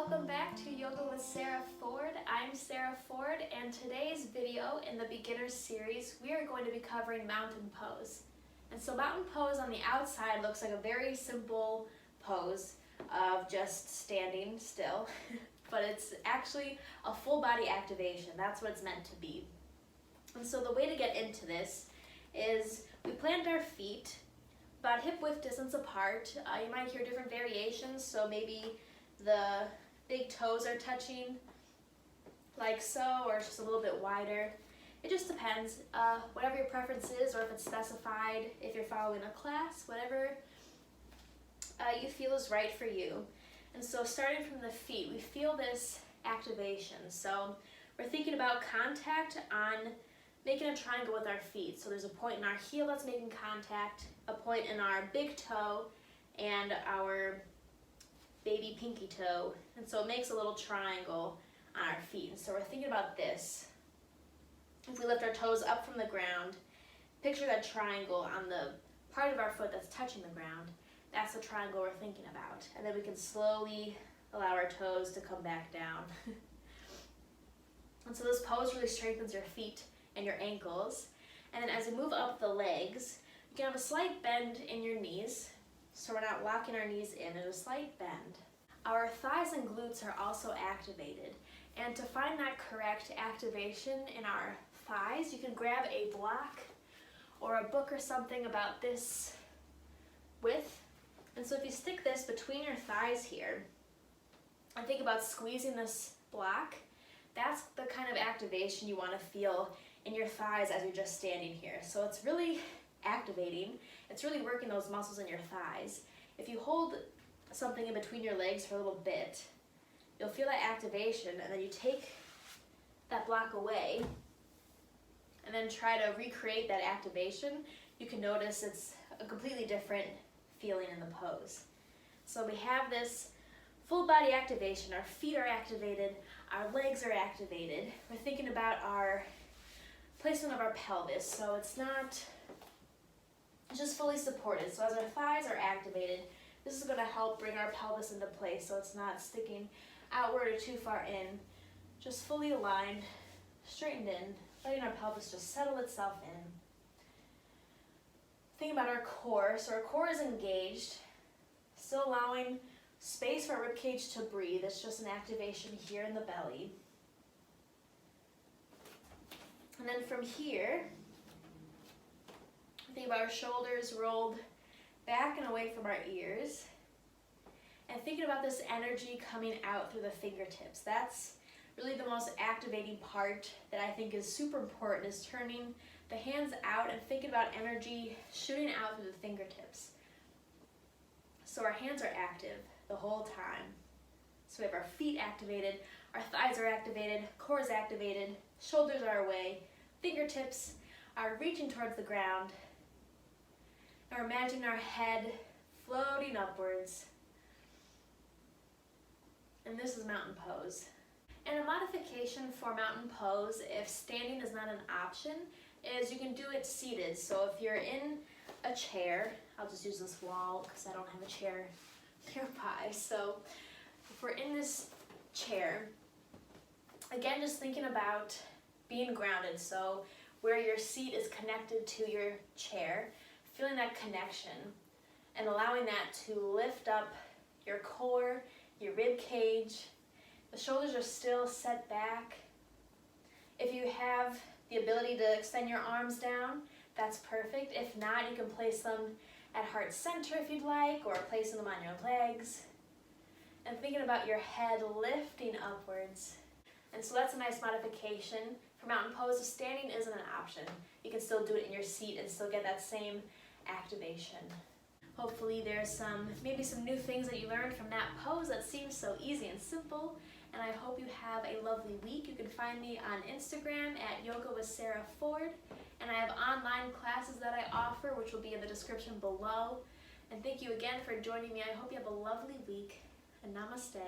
welcome back to Yoga with Sarah Ford. I'm Sarah Ford, and today's video in the beginner series, we are going to be covering mountain pose. And so mountain pose on the outside looks like a very simple pose of just standing still, but it's actually a full body activation. That's what it's meant to be. And so the way to get into this is we plant our feet about hip width distance apart. You might hear different variations, so maybe the big toes are touching like so, or just a little bit wider. It just depends, whatever your preference is, or if it's specified, if you're following a class, whatever you feel is right for you. And so starting from the feet, we feel this activation. So we're thinking about contact on making a triangle with our feet. So there's a point in our heel that's making contact, a point in our big toe, and our baby pinky toe. And so it makes a little triangle on our feet. And so we're thinking about this. If we lift our toes up from the ground, picture that triangle on the part of our foot that's touching the ground. That's the triangle we're thinking about. And then we can slowly allow our toes to come back down. And so this pose really strengthens your feet and your ankles. And then as we move up the legs, you can have a slight bend in your knees, so we're not locking our knees in. There's a slight bend. Our thighs and glutes are also activated, and to find that correct activation in our thighs, you can grab a block or a book or something about this width. And so if you stick this between your thighs here and think about squeezing this block, that's the kind of activation you want to feel in your thighs as you're just standing here. So it's really activating. It's really working those muscles in your thighs. If you hold something in between your legs for a little bit, you'll feel that activation, and then you take that block away and then try to recreate that activation. You can notice it's a completely different feeling in the pose. So we have this full body activation. Our feet are activated, our legs are activated. We're thinking about our placement of our pelvis, so it's not just fully supported. So as our thighs are activated, this is going to help bring our pelvis into place so it's not sticking outward or too far in. Just fully aligned, straightened in, letting our pelvis just settle itself in. Think about our core. So our core is engaged, still allowing space for our ribcage to breathe. It's just an activation here in the belly. And then from here, think about our shoulders rolled back and away from our ears. And thinking about this energy coming out through the fingertips. That's really the most activating part that I think is super important, is turning the hands out and thinking about energy shooting out through the fingertips. So our hands are active the whole time. So we have our feet activated, our thighs are activated, core is activated, shoulders are away, fingertips are reaching towards the ground. And we're imagining our head floating upwards. And this is mountain pose. And a modification for mountain pose, if standing is not an option, is you can do it seated. So if you're in a chair, I'll just use this wall because I don't have a chair nearby. So if we're in this chair, again, just thinking about being grounded. So where your seat is connected to your chair, feeling that connection and allowing that to lift up your core, your rib cage. The shoulders are still set back. If you have the ability to extend your arms down, that's perfect. If not, you can place them at heart center if you'd like, or placing them on your legs. And thinking about your head lifting upwards. And so that's a nice modification. For mountain pose, if standing isn't an option, you can still do it in your seat and still get that same activation. Hopefully there's maybe some new things that you learned from that pose that seems so easy and simple. And I hope you have a lovely week. You can find me on Instagram at Yoga with Sarah Ford. And I have online classes that I offer, which will be in the description below. And thank you again for joining me. I hope you have a lovely week. And namaste.